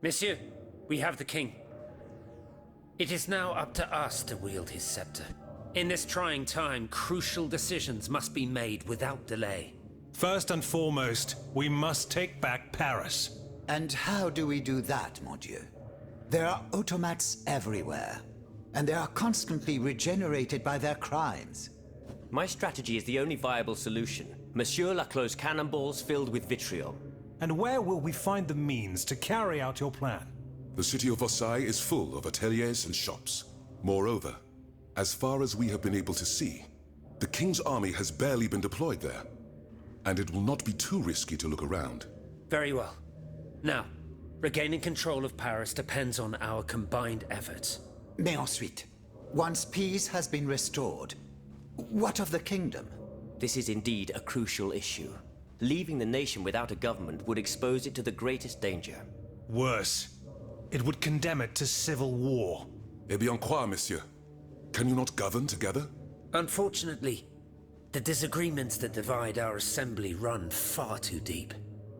Monsieur, we have the king. It is now up to us to wield his scepter. In this trying time, crucial decisions must be made without delay. First and foremost, we must take back Paris. And how do we do that, mon Dieu? There are automats everywhere, and they are constantly regenerated by their crimes. My strategy is the only viable solution. Monsieur Laclos' cannonballs filled with vitriol. And where will we find the means to carry out your plan? The city of Versailles is full of ateliers and shops. Moreover, as far as we have been able to see, the king's army has barely been deployed there. And it will not be too risky to look around. Very well. Now, regaining control of Paris depends on our combined efforts. Mais ensuite, once peace has been restored, what of the kingdom? This is indeed a crucial issue. Leaving the nation without a government would expose it to the greatest danger. Worse, it would condemn it to civil war. Eh bien quoi, monsieur? Can you not govern together? Unfortunately, the disagreements that divide our assembly run far too deep.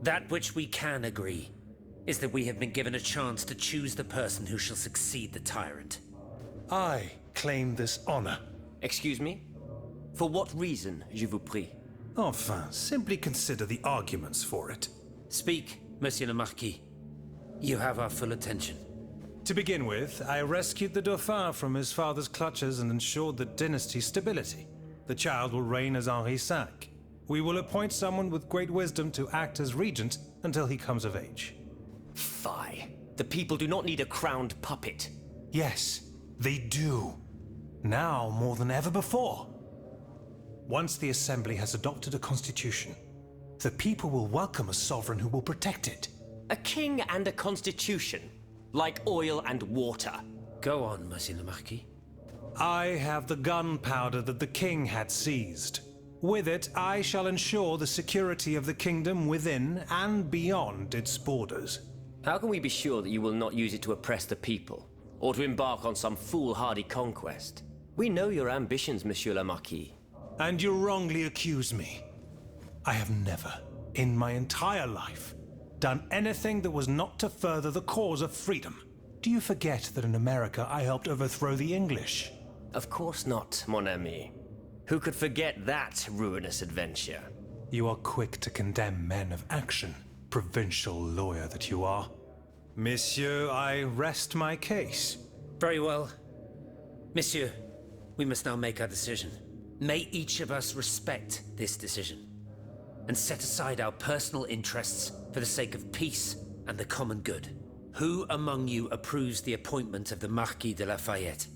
That which we can agree is that we have been given a chance to choose the person who shall succeed the tyrant. I claim this honor. Excuse me? For what reason, je vous prie? Enfin, simply consider the arguments for it. Speak, Monsieur le Marquis. You have our full attention. To begin with, I rescued the Dauphin from his father's clutches and ensured the dynasty's stability. The child will reign as Henri V. We will appoint someone with great wisdom to act as regent until he comes of age. Fie. The people do not need a crowned puppet. Yes, they do. Now more than ever before. Once the Assembly has adopted a constitution, the people will welcome a sovereign who will protect it. A king and a constitution, like oil and water. Go on, Monsieur le Marquis. I have the gunpowder that the king had seized. With it, I shall ensure the security of the kingdom within and beyond its borders. How can we be sure that you will not use it to oppress the people, or to embark on some foolhardy conquest? We know your ambitions, Monsieur le Marquis. And you wrongly accuse me. I have never, in my entire life, done anything that was not to further the cause of freedom. Do you forget that in America I helped overthrow the English? Of course not, mon ami. Who could forget that ruinous adventure? You are quick to condemn men of action, provincial lawyer that you are. Monsieur, I rest my case. Very well. Monsieur, we must now make our decision. May each of us respect this decision and set aside our personal interests for the sake of peace and the common good. Who among you approves the appointment of the Marquis de Lafayette?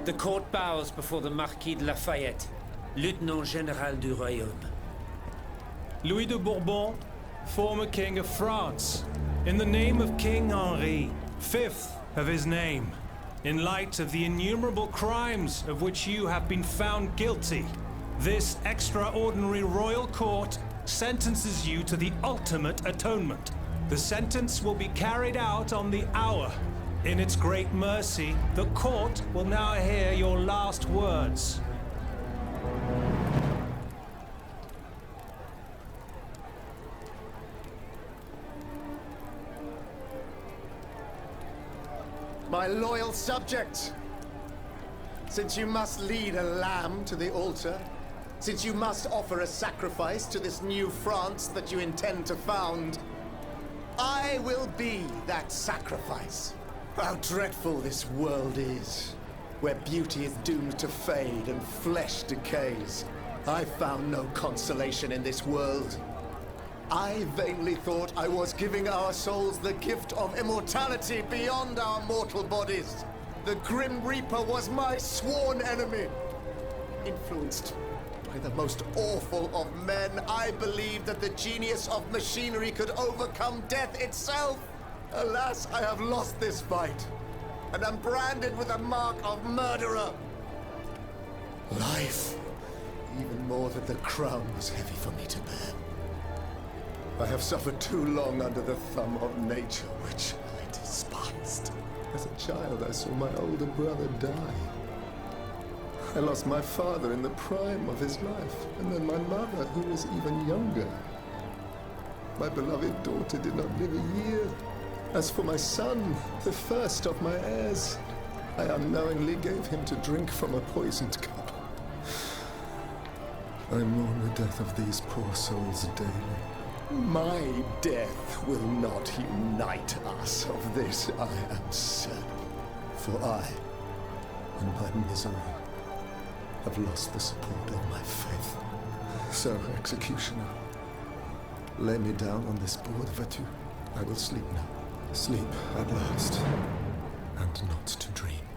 The court bows before the Marquis de Lafayette, Lieutenant Général du Royaume. Louis de Bourbon, former King of France, in the name of King Henri, fifth of his name, in light of the innumerable crimes of which you have been found guilty, this extraordinary royal court sentences you to the ultimate atonement. The sentence will be carried out on the hour. In its great mercy, the court will now hear your last words. My loyal subjects, since you must lead a lamb to the altar, since you must offer a sacrifice to this new France that you intend to found, I will be that sacrifice. How dreadful this world is, where beauty is doomed to fade and flesh decays. I found no consolation in this world. I vainly thought I was giving our souls the gift of immortality beyond our mortal bodies. The Grim Reaper was my sworn enemy. Influenced by I, the most awful of men, I believed that the genius of machinery could overcome death itself. Alas, I have lost this fight, and am branded with the mark of murderer. Life, even more than the crown, was heavy for me to bear. I have suffered too long under the thumb of nature, which I despised. As a child, I saw my older brother die. I lost my father in the prime of his life, and then my mother, who was even younger. My beloved daughter did not live a year. As for my son, the first of my heirs, I unknowingly gave him to drink from a poisoned cup. I mourn the death of these poor souls daily. My death will not unite us, of this I am certain. For I, in my misery, have lost the support of my faith. So, executioner, lay me down on this board, Vatu. I will sleep now. Sleep at last, and not to dream.